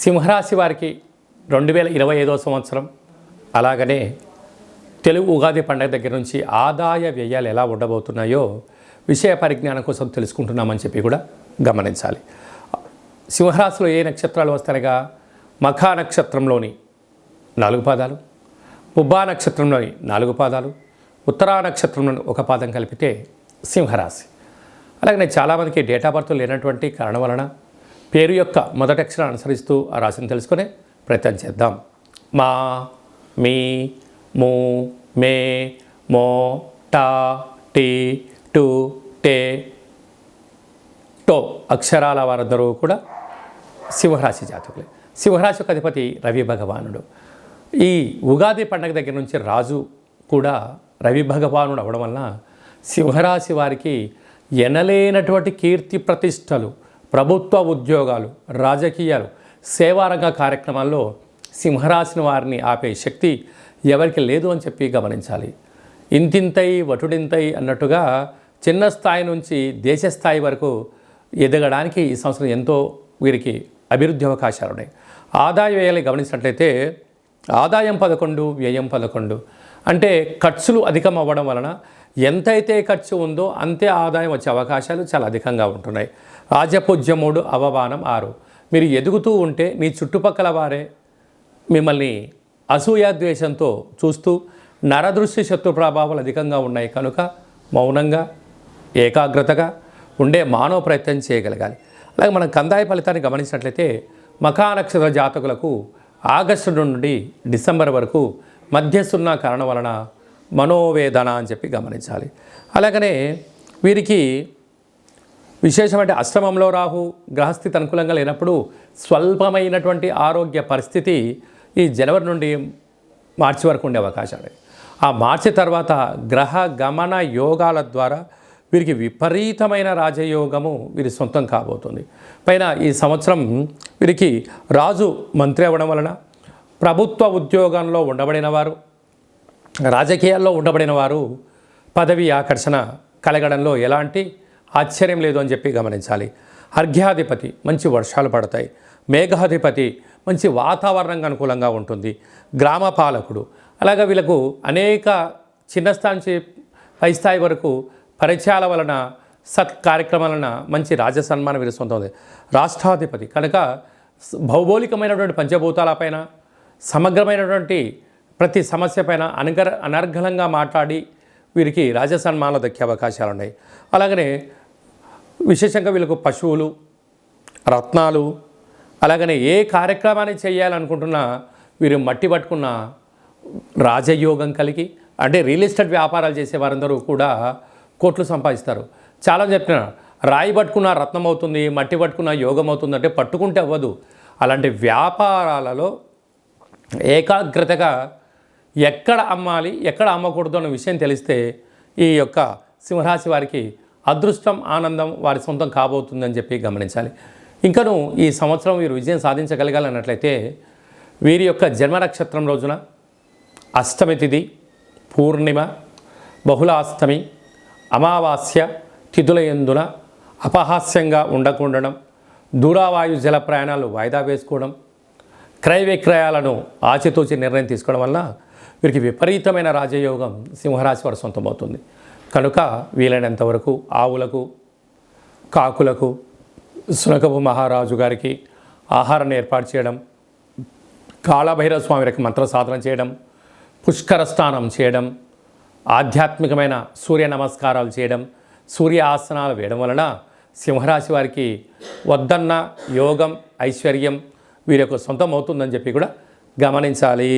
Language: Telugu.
సింహరాశి వారికి 2025వ సంవత్సరం అలాగనే తెలుగు ఉగాది పండుగ దగ్గర నుంచి ఆదాయ వ్యయాలు ఎలా ఉండబోతున్నాయో విషయ పరిజ్ఞానం కోసం తెలుసుకుంటున్నామని చెప్పి కూడా గమనించాలి. సింహరాశిలో ఏ నక్షత్రాలు వస్తాయనగా మఖా నక్షత్రంలోని 4 పాదాలు, పుబ్బా నక్షత్రంలోని 4 పాదాలు, ఉత్తరా నక్షత్రంలోని 1 పాదం కలిపితే సింహరాశి. అలాగనే చాలామందికి డేట్ ఆఫ్ బర్త్ లేనటువంటి కారణం వలన పేరు యొక్క మొదటి అక్షరాన్ని అనుసరిస్తూ ఆ రాశిని తెలుసుకునే ప్రయత్నం చేద్దాం. మా, మీ, ము, మే, మో, టా, టీ, టు, టే, టో అక్షరాల వారందరూ కూడా సింహరాశి జాతకులే. సింహరాశి యొక్క అధిపతి రవి భగవానుడు. ఈ ఉగాది పండగ దగ్గర నుంచి రాజు కూడా రవి భగవానుడు అవడం వలన సింహరాశి వారికి ఎనలేనటువంటి కీర్తి ప్రతిష్టలు, ప్రభుత్వ ఉద్యోగాలు, రాజకీయాలు, సేవారంగ కార్యక్రమాల్లో సింహరాశిని వారిని ఆపే శక్తి ఎవరికి లేదు అని చెప్పి గమనించాలి. ఇంతింతై వటుడింతై అన్నట్టుగా చిన్న స్థాయి నుంచి దేశ స్థాయి వరకు ఎదగడానికి ఈ సంవత్సరం ఎంతో వీరికి అభివృద్ధి అవకాశాలు ఉన్నాయి. ఆదాయ వ్యయాలు గమనించినట్లయితే ఆదాయం 11, వ్యయం 11. అంటే ఖర్చులు అధికం అవ్వడం వలన ఎంతైతే ఖర్చు ఉందో అంతే ఆదాయం వచ్చే అవకాశాలు చాలా అధికంగా ఉంటున్నాయి. రాజపూజ్యం 3, అవమానం 6. మీరు ఎదుగుతూ ఉంటే మీ చుట్టుపక్కల వారే మిమ్మల్ని అసూయాద్వేషంతో చూస్తూ నరదృష్టి శత్రు ప్రభావాలు అధికంగా ఉన్నాయి కనుక మౌనంగా ఏకాగ్రతగా ఉండే మానవ ప్రయత్నం చేయగలగాలి. అలాగే మనం కందాయ ఫలితాన్ని గమనించినట్లయితే మఖా నక్షత్ర జాతకులకు ఆగస్టు నుండి డిసెంబర్ వరకు మధ్యస్తున్న కారణం వలన మనోవేదన అని చెప్పి గమనించాలి. అలాగనే వీరికి విశేషమైన అష్టమంలో రాహు గ్రహస్థితి అనుకూలంగా లేనప్పుడు స్వల్పమైనటువంటి ఆరోగ్య పరిస్థితి ఈ జనవరి నుండి మార్చి వరకు ఉండే అవకాశాలు. ఆ మార్చి తర్వాత గ్రహ గమన యోగాల ద్వారా వీరికి విపరీతమైన రాజయోగము వీరి సొంతం కాబోతుంది. పైన ఈ సంవత్సరం వీరికి రాజు మంత్రి అవ్వడం వలన ప్రభుత్వ ఉద్యోగంలో ఉండబడిన వారు, రాజకీయాల్లో ఉండబడిన వారు పదవి ఆకర్షణ కలగడంలో ఎలాంటి ఆశ్చర్యం లేదు అని చెప్పి గమనించాలి. అర్ఘ్యాధిపతి మంచి వర్షాలు పడతాయి. మేఘాధిపతి మంచి వాతావరణంగా అనుకూలంగా ఉంటుంది. గ్రామ పాలకుడు అలాగే వీళ్ళకు అనేక చిన్న స్థాయి నుంచి పై స్థాయి వరకు పరిచయాల వలన సత్ కార్యక్రమాల వలన మంచి రాజ సన్మానం వీరి సొంతం ఉంది. రాష్ట్రాధిపతి కనుక భౌగోళికమైనటువంటి పంచభూతాలపైన సమగ్రమైనటువంటి ప్రతి సమస్య పైన అనర్గళంగా మాట్లాడి వీరికి రాజ సన్మానాలు దక్కే అవకాశాలు ఉన్నాయి. అలాగనే విశేషంగా వీళ్ళకు పశువులు, రత్నాలు, అలాగనే ఏ కార్యక్రమాన్ని చేయాలనుకుంటున్నా వీరు మట్టి పట్టుకున్న రాజయోగం కలిగి, అంటే రియల్ ఎస్టేట్ వ్యాపారాలు చేసే వారందరూ కూడా కోట్లు సంపాదిస్తారు. చాలా చెప్తున్నారు, రాయి పట్టుకున్న రత్నం అవుతుంది, మట్టి పట్టుకున్న యోగం అవుతుంది అంటే పట్టుకుంటే అవ్వదు. అలాంటి వ్యాపారాలలో ఏకాగ్రతగా ఎక్కడ అమ్మాలి ఎక్కడ అమ్మకూడదు అన్న విషయం తెలిస్తే ఈ యొక్క సింహరాశి వారికి అదృష్టం, ఆనందం వారి సొంతం కాబోతుందని చెప్పి గమనించాలి. ఇంకను ఈ సంవత్సరం వీరు విజయం సాధించగలగాలన్నట్లయితే వీరి యొక్క జన్మ నక్షత్రం రోజున అష్టమి తిథి, పూర్ణిమ, బహుళాష్టమి, అమావాస్య తిథుల యందున అపహాస్యంగా ఉండకుండడం, దూరావాయు జల ప్రయాణాలు వాయిదా వేసుకోవడం, క్రయ విక్రయాలను ఆచితూచి నిర్ణయం తీసుకోవడం వల్ల వీరికి విపరీతమైన రాజయోగం సింహరాశి వారి సొంతమవుతుంది. కనుక వీలైనంత వరకు ఆవులకు, కాకులకు, సునకపు మహారాజు గారికి ఆహారాన్ని ఏర్పాటు చేయడం, కాళభైరవ స్వామి వారికి మంత్ర సాధన చేయడం, పుష్కర స్నానం చేయడం, ఆధ్యాత్మికమైన సూర్య నమస్కారాలు చేయడం, సూర్య ఆసనాలు వేయడం వలన సింహరాశి వారికి వద్దన్న యోగం, ఐశ్వర్యం వీరి యొక్క సొంతం అవుతుందని చెప్పి కూడా గమనించాలి.